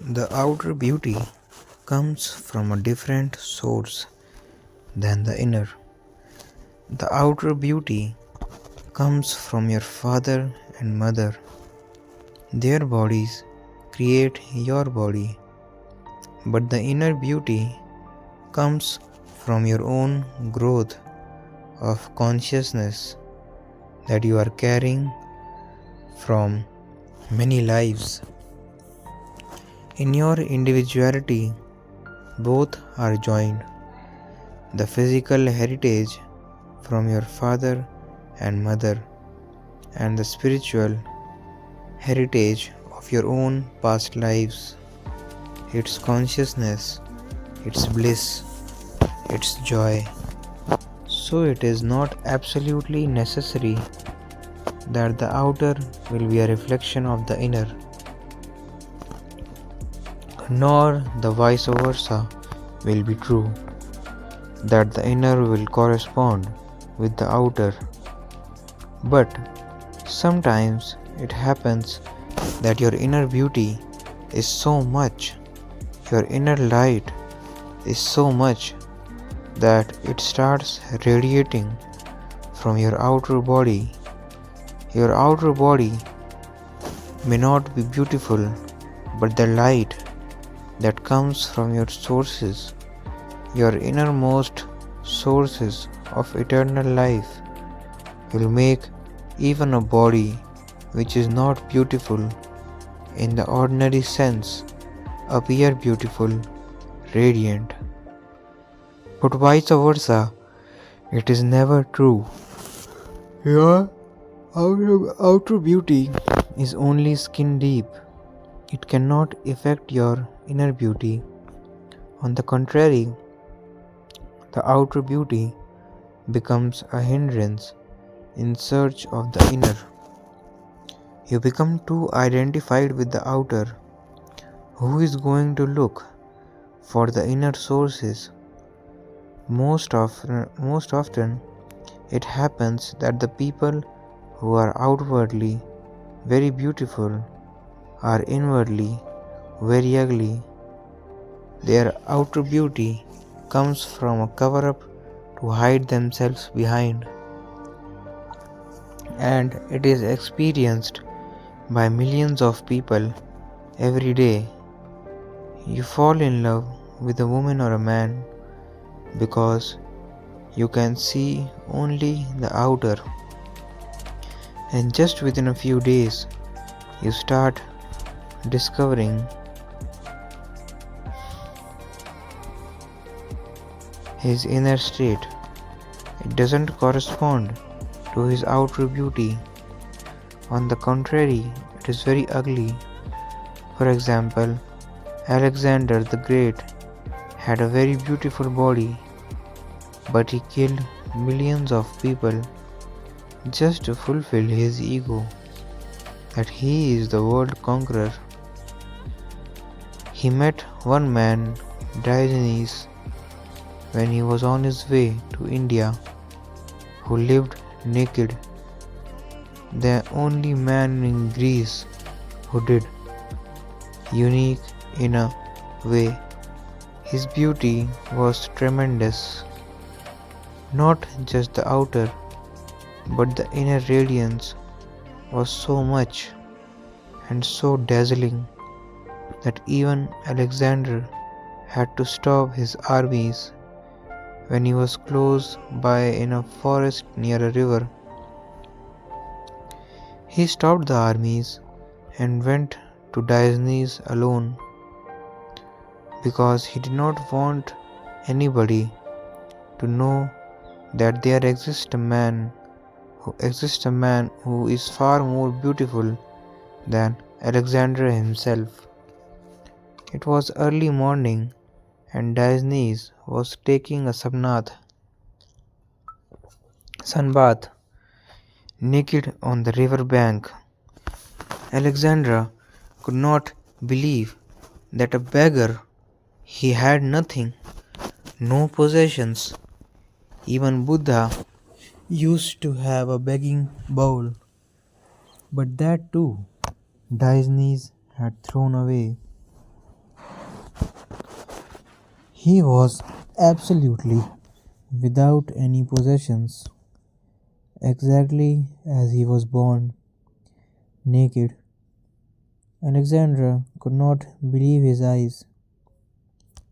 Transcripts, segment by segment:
The outer beauty comes from a different source than the inner. The outer beauty comes from your father and mother. Their bodies create your body, but the inner beauty comes from your own growth of consciousness that you are carrying from many lives. In your individuality, both are joined. The physical heritage from your father and mother, and the spiritual heritage of your own past lives, its consciousness, its bliss, its joy. So it is not absolutely necessary that the outer will be a reflection of the inner, nor the vice versa will be true, that the inner will correspond with the outer. But sometimes it happens that your inner beauty is so much, your inner light is so much that it starts radiating from your outer body. Your outer body may not be beautiful, but the light that comes from your sources, your innermost sources of eternal life, will make even a body which is not beautiful in the ordinary sense appear beautiful, radiant. But vice versa, it is never true. Your outer beauty is only skin deep. It cannot affect your inner beauty. On the contrary, the outer beauty becomes a hindrance in search of the inner. You become too identified with the outer. Who is going to look for the inner sources? Most often, it happens that the people who are outwardly very beautiful are inwardly very ugly. Their outer beauty comes from a cover up to hide themselves behind, and it is experienced by millions of people every day. You fall in love with a woman or a man because you can see only the outer, and just within a few days you start discovering his inner state. It doesn't correspond to his outer beauty. On the contrary, it is very ugly. For example, Alexander the Great had a very beautiful body, but he killed millions of people just to fulfill his ego that he is the world conqueror. He met one man, Diogenes, when he was on his way to India, who lived naked, the only man in Greece who did, unique in a way. His beauty was tremendous, not just the outer, but the inner radiance was so much and so dazzling that even Alexander had to stop his armies when he was close by in a forest near a river. He stopped the armies and went to Diogenes alone because he did not want anybody to know that there exists a man who is far more beautiful than Alexander himself. It was early morning and Diogenes was taking a sunbath naked on the river bank. Alexandra could not believe that a beggar, he had nothing, no possessions. Even Buddha used to have a begging bowl, but that too Diogenes had thrown away. He was absolutely without any possessions, exactly as he was born, naked. Alexandra could not believe his eyes.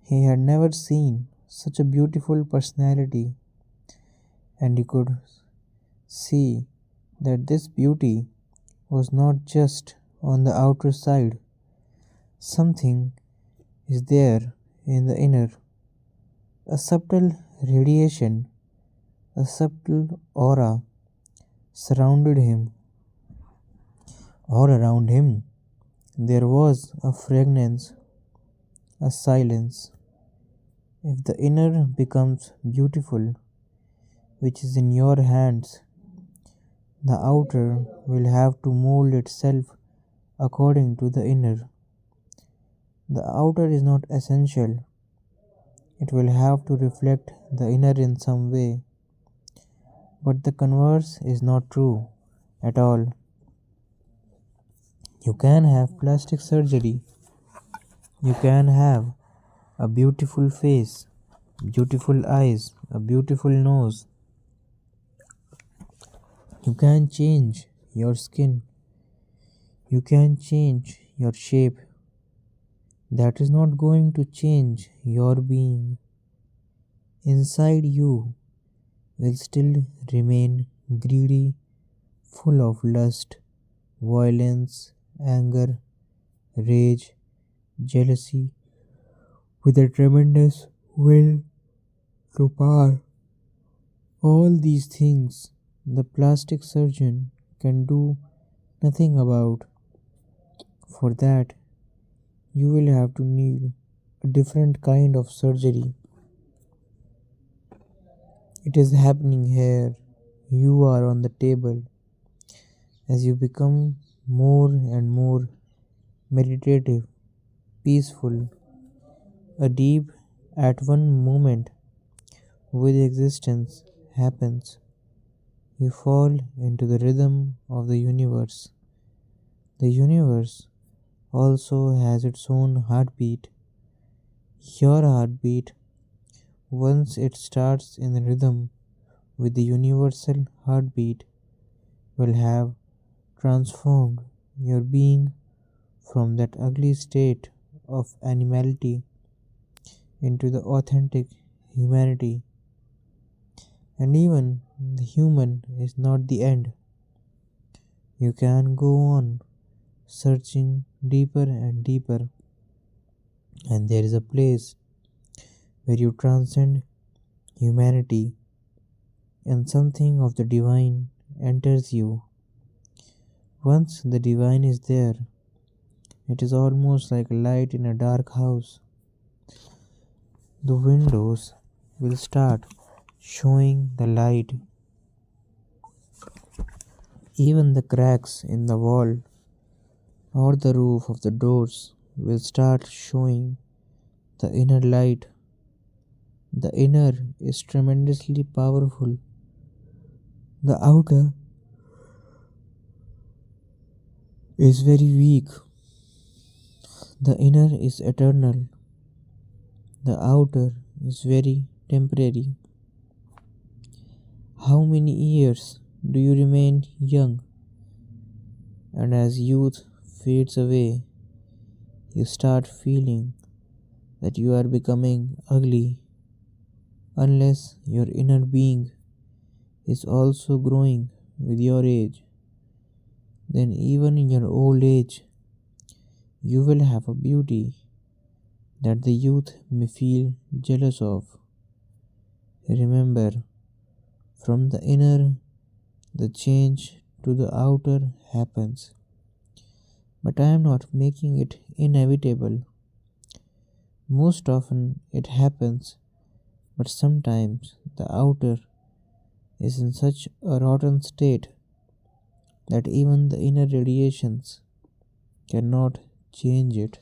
He had never seen such a beautiful personality, and he could see that this beauty was not just on the outer side. Something is there in the inner, a subtle radiation, a subtle aura surrounded him. All around him there was a fragrance, a silence. If the inner becomes beautiful, which is in your hands, the outer will have to mold itself according to the inner. The outer is not essential, it will have to reflect the inner in some way, but the converse is not true at all. You can have plastic surgery, you can have a beautiful face, beautiful eyes, a beautiful nose. You can change your skin, you can change your shape. That is not going to change your being. Inside you will still remain greedy, full of lust, violence, anger, rage, jealousy, with a tremendous will to power. All these things the plastic surgeon can do nothing about. For that, you will have to need a different kind of surgery. It is happening here. You are on the table. As you become more and more meditative, peaceful, a deep at one moment with existence happens. You fall into the rhythm of the universe. The universe also has its own heartbeat. Your heartbeat, once it starts in rhythm with the universal heartbeat, will have transformed your being from that ugly state of animality into the authentic humanity. And even the human is not the end. You can go on searching deeper and deeper, and there is a place where you transcend humanity and something of the divine enters you. Once the divine is there, it is almost like a light in a dark house. The windows will start showing the light. Even the cracks in the wall or the roof of the doors will start showing the inner light. The inner is tremendously powerful. The outer is very weak. The inner is eternal. The outer is very temporary. How many years do you remain young? And as youth fades away, you start feeling that you are becoming ugly unless your inner being is also growing with your age. Then, even in your old age, you will have a beauty that the youth may feel jealous of. Remember, from the inner, the change to the outer happens. But I am not making it inevitable. Most often it happens, but sometimes the outer is in such a rotten state that even the inner radiations cannot change it.